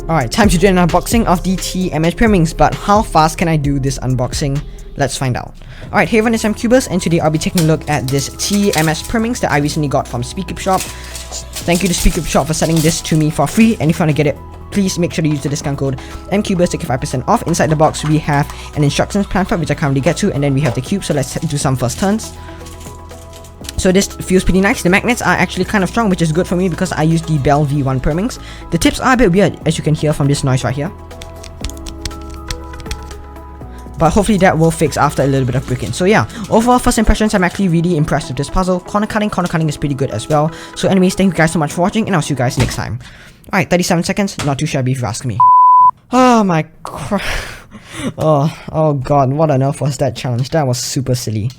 Alright, time to do an unboxing of the TMS Pyraminx, but how fast can I do this unboxing? Let's find out. Alright, hey everyone, it's Cubus, and today I'll be taking a look at this TMS Pyraminx that I recently got from Speedrun shop. Thank you to Speedrun shop for sending this to me for free, and if you want to get it, please make sure to use the discount code MCubus to get 5% off. Inside the box, we have an instructions pamphlet, which I can't really get to, and then we have the cube, so let's do some first turns. So this feels pretty nice. The magnets are actually kind of strong, which is good for me because I use the Bell V1 Pyraminx. The tips are a bit weird, as you can hear from this noise right here. But hopefully that will fix after a little bit of break-in. So yeah, overall first impressions, I'm actually really impressed with this puzzle. Corner cutting is pretty good as well. So anyways, thank you guys so much for watching, and I'll see you guys next time. Alright, 37 seconds, not too shabby if you ask me. Oh my crap. Oh god, what on earth was that challenge? That was super silly.